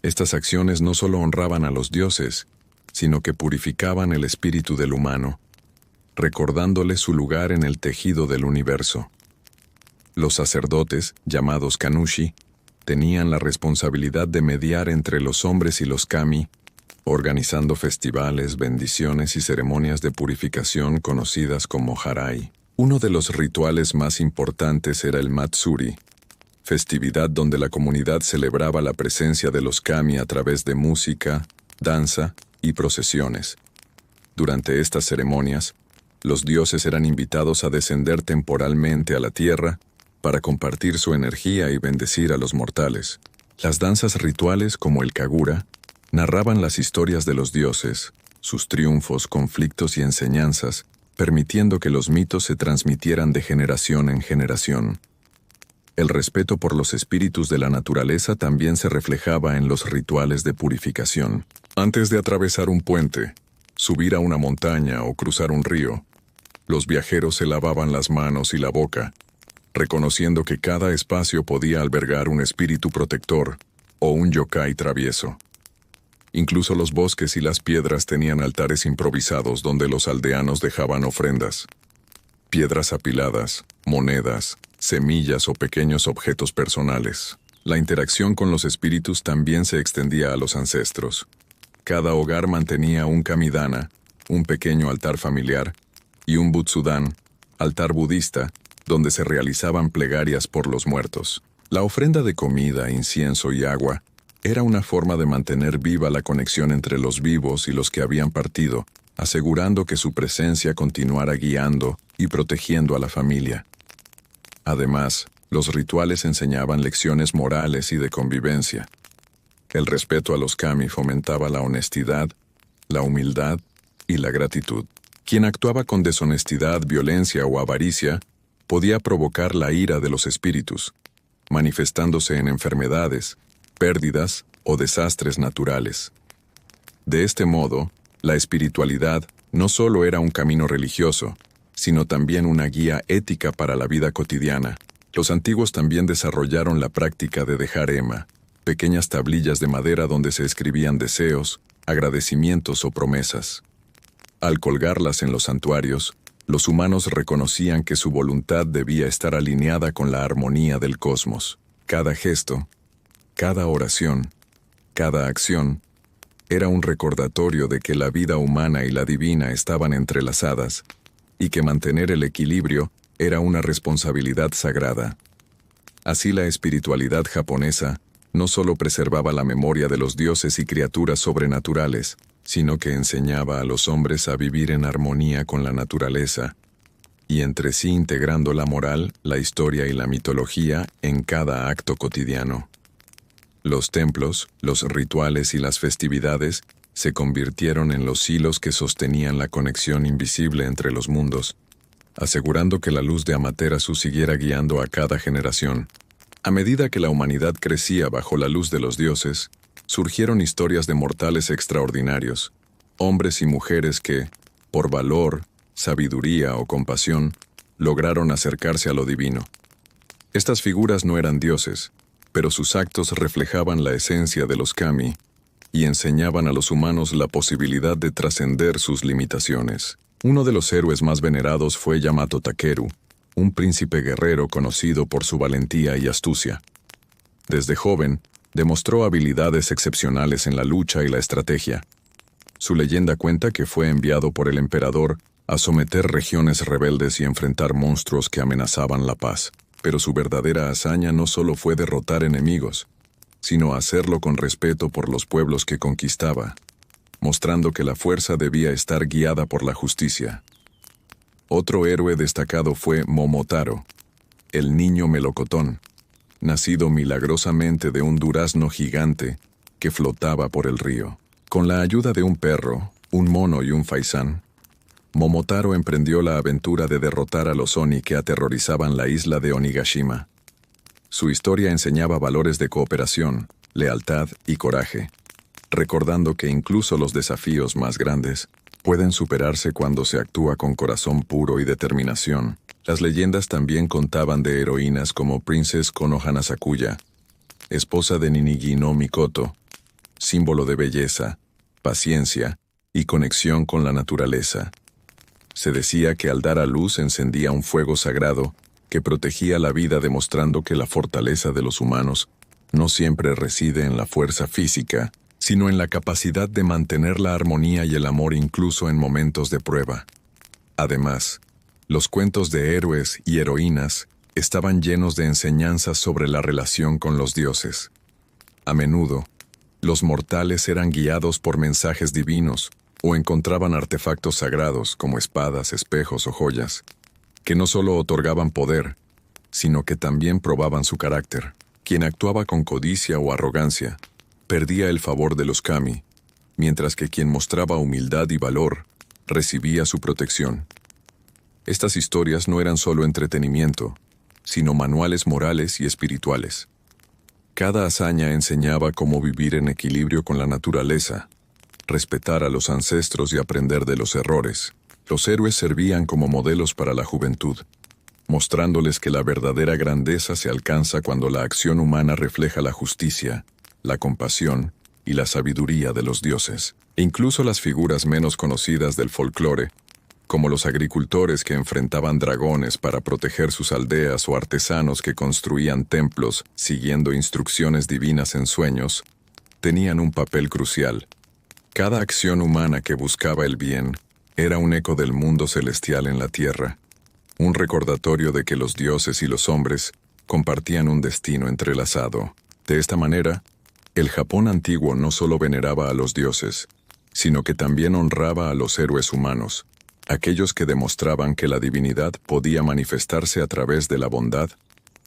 Estas acciones no solo honraban a los dioses, sino que purificaban el espíritu del humano, recordándole su lugar en el tejido del universo. Los sacerdotes, llamados Kannushi, tenían la responsabilidad de mediar entre los hombres y los kami, organizando festivales, bendiciones y ceremonias de purificación conocidas como harai. Uno de los rituales más importantes era el Matsuri, festividad donde la comunidad celebraba la presencia de los kami a través de música, danza y procesiones. Durante estas ceremonias, los dioses eran invitados a descender temporalmente a la tierra para compartir su energía y bendecir a los mortales. Las danzas rituales, como el Kagura, narraban las historias de los dioses, sus triunfos, conflictos y enseñanzas, permitiendo que los mitos se transmitieran de generación en generación. El respeto por los espíritus de la naturaleza también se reflejaba en los rituales de purificación. Antes de atravesar un puente, subir a una montaña o cruzar un río, los viajeros se lavaban las manos y la boca, reconociendo que cada espacio podía albergar un espíritu protector o un yokai travieso. Incluso los bosques y las piedras tenían altares improvisados donde los aldeanos dejaban ofrendas. Piedras apiladas, monedas, semillas o pequeños objetos personales. La interacción con los espíritus también se extendía a los ancestros. Cada hogar mantenía un kamidana, un pequeño altar familiar, y un butsudan, altar budista, donde se realizaban plegarias por los muertos. La ofrenda de comida, incienso y agua era una forma de mantener viva la conexión entre los vivos y los que habían partido, asegurando que su presencia continuara guiando y protegiendo a la familia. Además, los rituales enseñaban lecciones morales y de convivencia. El respeto a los kami fomentaba la honestidad, la humildad y la gratitud. Quien actuaba con deshonestidad, violencia o avaricia podía provocar la ira de los espíritus, manifestándose en enfermedades, pérdidas o desastres naturales. De este modo, la espiritualidad no solo era un camino religioso, sino también una guía ética para la vida cotidiana. Los antiguos también desarrollaron la práctica de dejar ema, pequeñas tablillas de madera donde se escribían deseos, agradecimientos o promesas. Al colgarlas en los santuarios, los humanos reconocían que su voluntad debía estar alineada con la armonía del cosmos. Cada gesto, cada oración, cada acción, era un recordatorio de que la vida humana y la divina estaban entrelazadas, y que mantener el equilibrio era una responsabilidad sagrada. Así la espiritualidad japonesa no solo preservaba la memoria de los dioses y criaturas sobrenaturales, sino que enseñaba a los hombres a vivir en armonía con la naturaleza, y entre sí integrando la moral, la historia y la mitología en cada acto cotidiano. Los templos, los rituales y las festividades se convirtieron en los hilos que sostenían la conexión invisible entre los mundos, asegurando que la luz de Amaterasu siguiera guiando a cada generación. A medida que la humanidad crecía bajo la luz de los dioses, surgieron historias de mortales extraordinarios, hombres y mujeres que, por valor, sabiduría o compasión, lograron acercarse a lo divino. Estas figuras no eran dioses, pero sus actos reflejaban la esencia de los kami y enseñaban a los humanos la posibilidad de trascender sus limitaciones. Uno de los héroes más venerados fue Yamato Takeru, un príncipe guerrero conocido por su valentía y astucia. Desde joven, demostró habilidades excepcionales en la lucha y la estrategia. Su leyenda cuenta que fue enviado por el emperador a someter regiones rebeldes y enfrentar monstruos que amenazaban la paz. Pero su verdadera hazaña no solo fue derrotar enemigos, sino hacerlo con respeto por los pueblos que conquistaba, mostrando que la fuerza debía estar guiada por la justicia. Otro héroe destacado fue Momotaro, el niño melocotón, nacido milagrosamente de un durazno gigante que flotaba por el río. Con la ayuda de un perro, un mono y un faisán, Momotaro emprendió la aventura de derrotar a los Oni que aterrorizaban la isla de Onigashima. Su historia enseñaba valores de cooperación, lealtad y coraje, recordando que incluso los desafíos más grandes pueden superarse cuando se actúa con corazón puro y determinación. Las leyendas también contaban de heroínas como Princess Konohana Sakuya, esposa de Ninigi no Mikoto, símbolo de belleza, paciencia y conexión con la naturaleza. Se decía que al dar a luz encendía un fuego sagrado que protegía la vida, demostrando que la fortaleza de los humanos no siempre reside en la fuerza física, sino en la capacidad de mantener la armonía y el amor incluso en momentos de prueba. Además, los cuentos de héroes y heroínas estaban llenos de enseñanzas sobre la relación con los dioses. A menudo, los mortales eran guiados por mensajes divinos o encontraban artefactos sagrados como espadas, espejos o joyas, que no solo otorgaban poder, sino que también probaban su carácter. Quien actuaba con codicia o arrogancia perdía el favor de los kami, mientras que quien mostraba humildad y valor recibía su protección. Estas historias no eran solo entretenimiento, sino manuales morales y espirituales. Cada hazaña enseñaba cómo vivir en equilibrio con la naturaleza, respetar a los ancestros y aprender de los errores. Los héroes servían como modelos para la juventud, mostrándoles que la verdadera grandeza se alcanza cuando la acción humana refleja la justicia, la compasión y la sabiduría de los dioses. Incluso las figuras menos conocidas del folclore, como los agricultores que enfrentaban dragones para proteger sus aldeas o artesanos que construían templos siguiendo instrucciones divinas en sueños, tenían un papel crucial. Cada acción humana que buscaba el bien era un eco del mundo celestial en la tierra, un recordatorio de que los dioses y los hombres compartían un destino entrelazado. De esta manera, el Japón antiguo no solo veneraba a los dioses, sino que también honraba a los héroes humanos, aquellos que demostraban que la divinidad podía manifestarse a través de la bondad,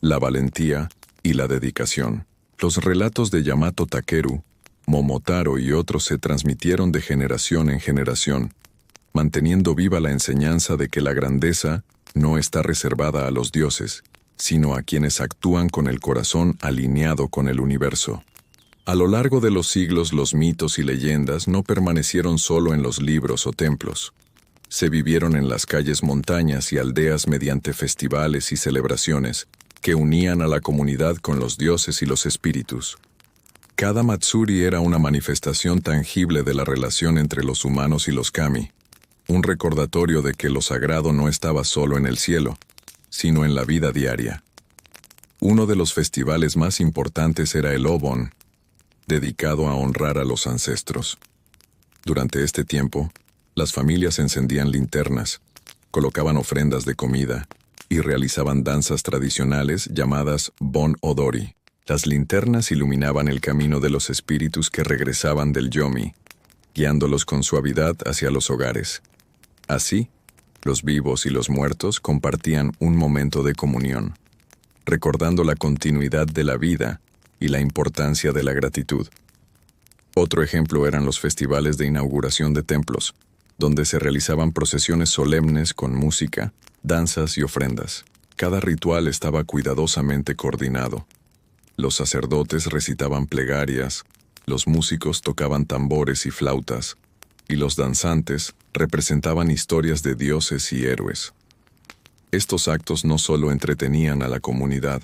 la valentía y la dedicación. Los relatos de Yamato Takeru, Momotaro y otros se transmitieron de generación en generación, manteniendo viva la enseñanza de que la grandeza no está reservada a los dioses, sino a quienes actúan con el corazón alineado con el universo. A lo largo de los siglos, los mitos y leyendas no permanecieron solo en los libros o templos. Se vivieron en las calles, montañas y aldeas mediante festivales y celebraciones que unían a la comunidad con los dioses y los espíritus. Cada Matsuri era una manifestación tangible de la relación entre los humanos y los kami, un recordatorio de que lo sagrado no estaba solo en el cielo, sino en la vida diaria. Uno de los festivales más importantes era el Obon, dedicado a honrar a los ancestros. Durante este tiempo, las familias encendían linternas, colocaban ofrendas de comida y realizaban danzas tradicionales llamadas Bon Odori. Las linternas iluminaban el camino de los espíritus que regresaban del Yomi, guiándolos con suavidad hacia los hogares. Así, los vivos y los muertos compartían un momento de comunión, recordando la continuidad de la vida y la importancia de la gratitud. Otro ejemplo eran los festivales de inauguración de templos, donde se realizaban procesiones solemnes con música, danzas y ofrendas. Cada ritual estaba cuidadosamente coordinado. Los sacerdotes recitaban plegarias, los músicos tocaban tambores y flautas, y los danzantes representaban historias de dioses y héroes. Estos actos no solo entretenían a la comunidad,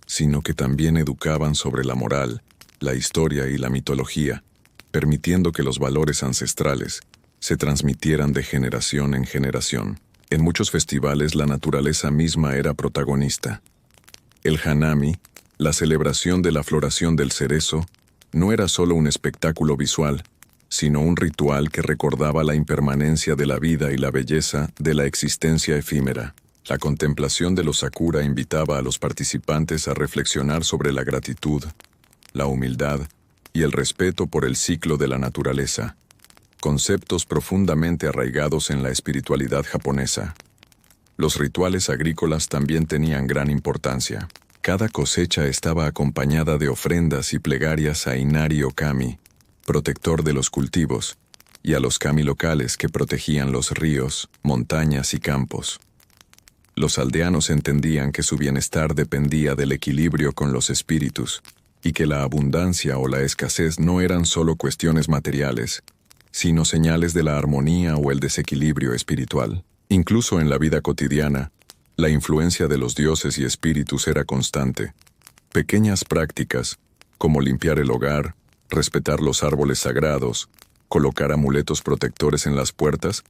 sino que también educaban sobre la moral, la historia y la mitología, permitiendo que los valores ancestrales se transmitieran de generación en generación. En muchos festivales la naturaleza misma era protagonista. El Hanami, la celebración de la floración del cerezo, no era solo un espectáculo visual, sino un ritual que recordaba la impermanencia de la vida y la belleza de la existencia efímera. La contemplación de los sakura invitaba a los participantes a reflexionar sobre la gratitud, la humildad y el respeto por el ciclo de la naturaleza, conceptos profundamente arraigados en la espiritualidad japonesa. Los rituales agrícolas también tenían gran importancia. Cada cosecha estaba acompañada de ofrendas y plegarias a Inari o Kami, protector de los cultivos, y a los kami locales que protegían los ríos, montañas y campos. Los aldeanos entendían que su bienestar dependía del equilibrio con los espíritus, y que la abundancia o la escasez no eran solo cuestiones materiales, sino señales de la armonía o el desequilibrio espiritual. Incluso en la vida cotidiana, la influencia de los dioses y espíritus era constante. Pequeñas prácticas, como limpiar el hogar, respetar los árboles sagrados, colocar amuletos protectores en las puertas,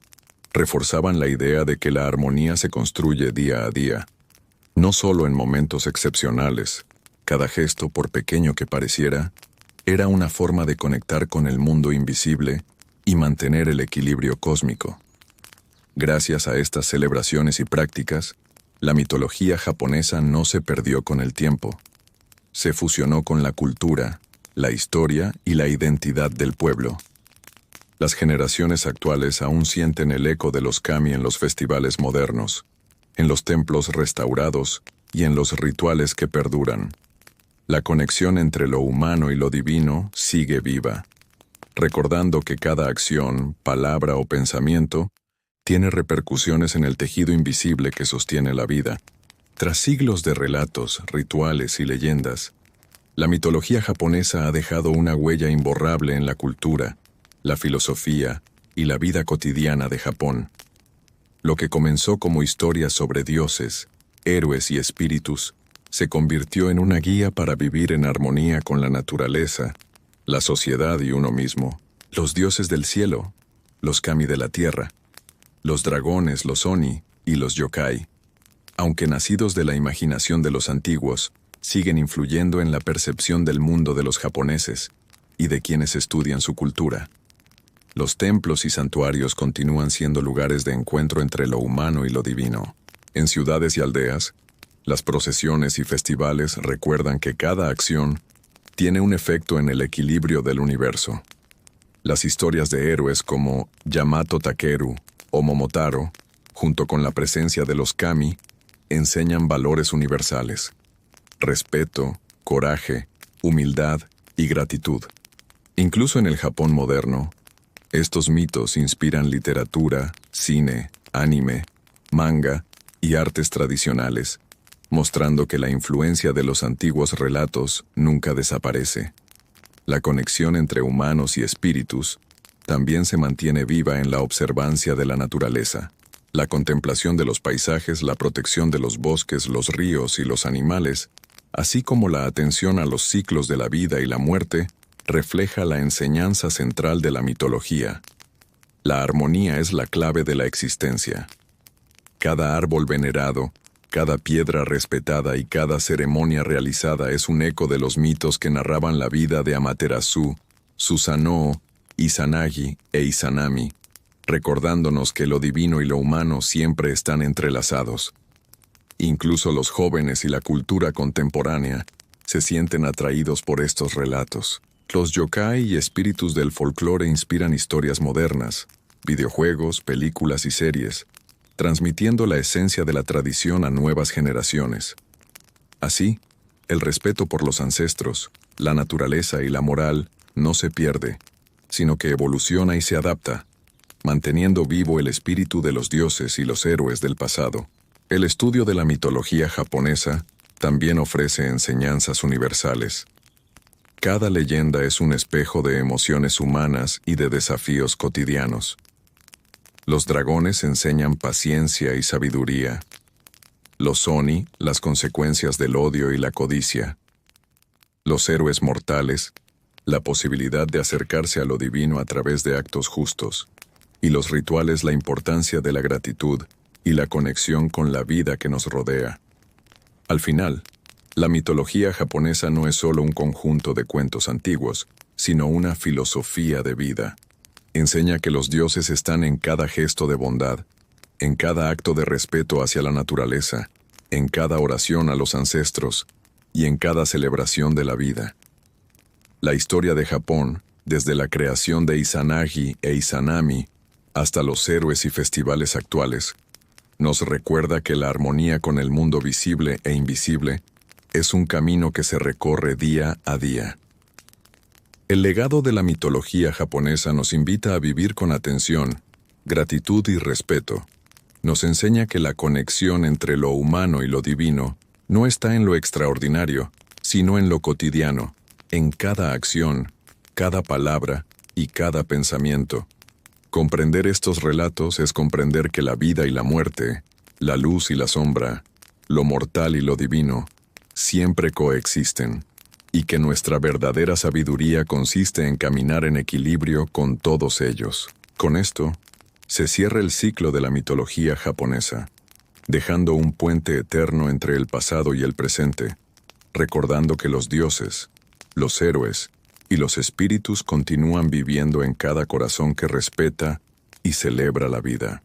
reforzaban la idea de que la armonía se construye día a día, no solo en momentos excepcionales. Cada gesto, por pequeño que pareciera, era una forma de conectar con el mundo invisible y mantener el equilibrio cósmico. Gracias a estas celebraciones y prácticas, la mitología japonesa no se perdió con el tiempo. Se fusionó con la cultura, la historia y la identidad del pueblo. Las generaciones actuales aún sienten el eco de los kami en los festivales modernos, en los templos restaurados y en los rituales que perduran. La conexión entre lo humano y lo divino sigue viva, recordando que cada acción, palabra o pensamiento tiene repercusiones en el tejido invisible que sostiene la vida. Tras siglos de relatos, rituales y leyendas, la mitología japonesa ha dejado una huella imborrable en la cultura, la filosofía y la vida cotidiana de Japón. Lo que comenzó como historias sobre dioses, héroes y espíritus, se convirtió en una guía para vivir en armonía con la naturaleza, la sociedad y uno mismo. Los dioses del cielo, los kami de la tierra, los dragones, los oni y los yokai, aunque nacidos de la imaginación de los antiguos, siguen influyendo en la percepción del mundo de los japoneses y de quienes estudian su cultura. Los templos y santuarios continúan siendo lugares de encuentro entre lo humano y lo divino, En ciudades y aldeas, las procesiones y festivales recuerdan que cada acción tiene un efecto en el equilibrio del universo. Las historias de héroes como Yamato Takeru o Momotaro, junto con la presencia de los kami, enseñan valores universales: respeto, coraje, humildad y gratitud. Incluso en el Japón moderno, estos mitos inspiran literatura, cine, anime, manga y artes tradicionales, mostrando que la influencia de los antiguos relatos nunca desaparece. La conexión entre humanos y espíritus también se mantiene viva en la observancia de la naturaleza. La contemplación de los paisajes, la protección de los bosques, los ríos y los animales, así como la atención a los ciclos de la vida y la muerte, refleja la enseñanza central de la mitología. La armonía es la clave de la existencia. Cada árbol venerado, cada piedra respetada y cada ceremonia realizada es un eco de los mitos que narraban la vida de Amaterasu, Susanoo, Izanagi e Izanami, recordándonos que lo divino y lo humano siempre están entrelazados. Incluso los jóvenes y la cultura contemporánea se sienten atraídos por estos relatos. Los yokai y espíritus del folclore inspiran historias modernas, videojuegos, películas y series, transmitiendo la esencia de la tradición a nuevas generaciones. Así, el respeto por los ancestros, la naturaleza y la moral no se pierde, sino que evoluciona y se adapta, manteniendo vivo el espíritu de los dioses y los héroes del pasado. El estudio de la mitología japonesa también ofrece enseñanzas universales. Cada leyenda es un espejo de emociones humanas y de desafíos cotidianos. Los dragones enseñan paciencia y sabiduría. Los Oni, las consecuencias del odio y la codicia. Los héroes mortales, la posibilidad de acercarse a lo divino a través de actos justos. Y los rituales, la importancia de la gratitud y la conexión con la vida que nos rodea. Al final, la mitología japonesa no es solo un conjunto de cuentos antiguos, sino una filosofía de vida. Enseña que los dioses están en cada gesto de bondad, en cada acto de respeto hacia la naturaleza, en cada oración a los ancestros y en cada celebración de la vida. La historia de Japón, desde la creación de Izanagi e Izanami hasta los héroes y festivales actuales, nos recuerda que la armonía con el mundo visible e invisible es un camino que se recorre día a día. El legado de la mitología japonesa nos invita a vivir con atención, gratitud y respeto. Nos enseña que la conexión entre lo humano y lo divino no está en lo extraordinario, sino en lo cotidiano, en cada acción, cada palabra y cada pensamiento. Comprender estos relatos es comprender que la vida y la muerte, la luz y la sombra, lo mortal y lo divino, siempre coexisten, y que nuestra verdadera sabiduría consiste en caminar en equilibrio con todos ellos. Con esto, se cierra el ciclo de la mitología japonesa, dejando un puente eterno entre el pasado y el presente, recordando que los dioses, los héroes y los espíritus continúan viviendo en cada corazón que respeta y celebra la vida.